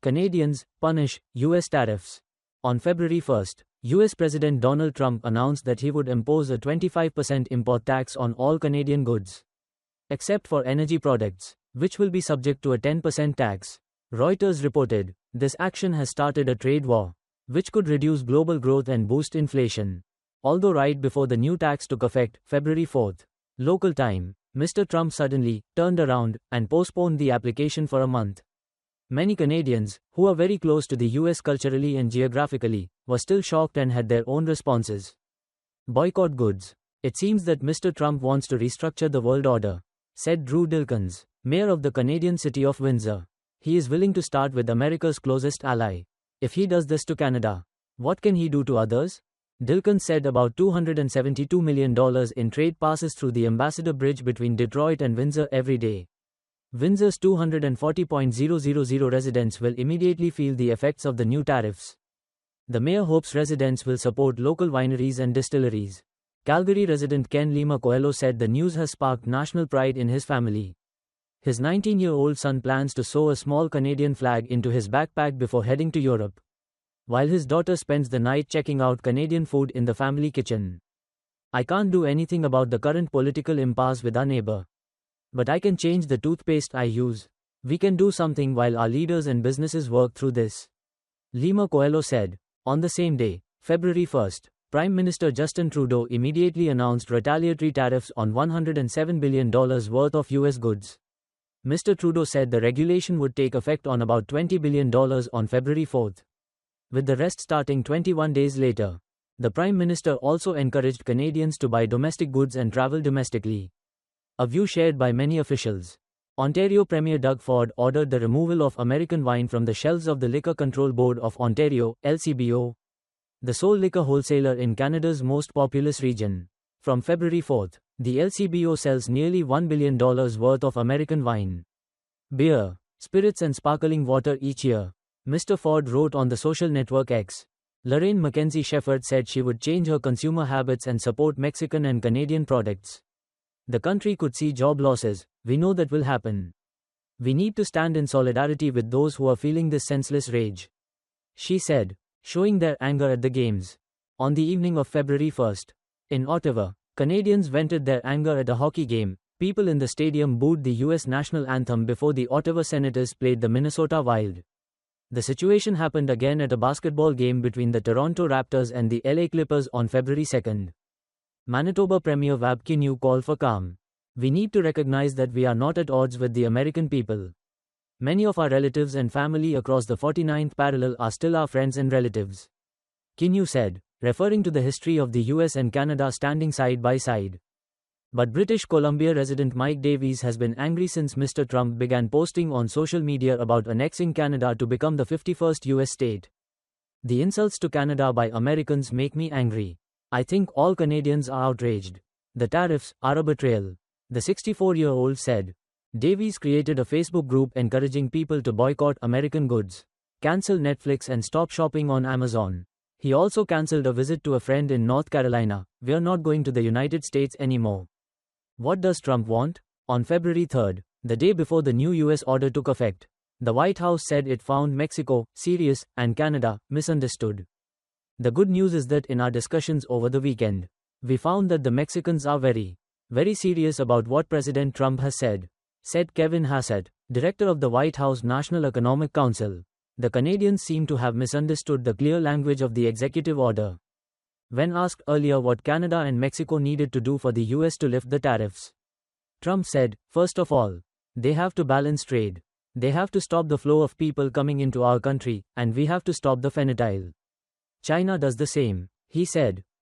Canadians punish U.S. tariffs. On February 1st, U.S. President Donald Trump announced that he would impose a 25% import tax on all Canadian goods, except for energy products, which will be subject to a 10% tax. Reuters reported, this action has started a trade war, which could reduce global growth and boost inflation. Although right before the new tax took effect, February 4th, local time, Mr. Trump suddenly turned around and postponed the application for a month. Many Canadians, who are very close to the US culturally and geographically, were still shocked and had their own responses. Boycott goods. It seems that Mr. Trump wants to restructure the world order, said Drew Dilkens, mayor of the Canadian city of Windsor. He is willing to start with America's closest ally. If he does this to Canada, what can he do to others? Dilkens said about $272 million in trade passes through the Ambassador Bridge between Detroit and Windsor every day. Windsor's 240,000 residents will immediately feel the effects of the new tariffs. The mayor hopes residents will support local wineries and distilleries. Calgary resident Ken Lima Coelho said the news has sparked national pride in his family. His 19-year-old son plans to sew a small Canadian flag into his backpack before heading to Europe, while his daughter spends the night checking out Canadian food in the family kitchen. I can't do anything about the current political impasse with our neighbor, but I can change the toothpaste I use. We can do something while our leaders and businesses work through this, Lima Coelho said. On the same day, February 1st, Prime Minister Justin Trudeau immediately announced retaliatory tariffs on $107 billion worth of US goods. Mr. Trudeau said the regulation would take effect on about $20 billion on February 4th, with the rest starting 21 days later. The Prime Minister also encouraged Canadians to buy domestic goods and travel domestically, a view shared by many officials. Ontario Premier Doug Ford ordered the removal of American wine from the shelves of the Liquor Control Board of Ontario, LCBO, the sole liquor wholesaler in Canada's most populous region. From February 4th, the LCBO sells nearly $1 billion worth of American wine, beer, spirits and sparkling water each year, Mr. Ford wrote on the social network X. Lorraine Mackenzie Shefford said she would change her consumer habits and support Mexican and Canadian products. The country could see job losses. We know that will happen. We need to stand in solidarity with those who are feeling this senseless rage, she said, showing their anger at the games. On the evening of February 1st, in Ottawa, Canadians vented their anger at a hockey game. People in the stadium booed the US national anthem before the Ottawa Senators played the Minnesota Wild. The situation happened again at a basketball game between the Toronto Raptors and the LA Clippers on February 2nd. Manitoba Premier Wab Kinew called for calm. We need to recognize that we are not at odds with the American people. Many of our relatives and family across the 49th parallel are still our friends and relatives, Kinew said, referring to the history of the US and Canada standing side by side. But British Columbia resident Mike Davies has been angry since Mr. Trump began posting on social media about annexing Canada to become the 51st US state. The insults to Canada by Americans make me angry. I think all Canadians are outraged. The tariffs are a betrayal, the 64-year-old said. Davies created a Facebook group encouraging people to boycott American goods, cancel Netflix and stop shopping on Amazon. He also cancelled a visit to a friend in North Carolina. We're not going to the United States anymore. What does Trump want? On February 3rd, the day before the new US order took effect, the White House said it found Mexico serious and Canada misunderstood. The good news is that in our discussions over the weekend, we found that the Mexicans are very serious about what President Trump has said Kevin Hassett, director of the White House National Economic Council. The Canadians seem to have misunderstood the clear language of the executive order. When asked earlier what Canada and Mexico needed to do for the US to lift the tariffs, Trump said, first of all, they have to balance trade. They have to stop the flow of people coming into our country, and we have to stop the fentanyl. China does the same, he said.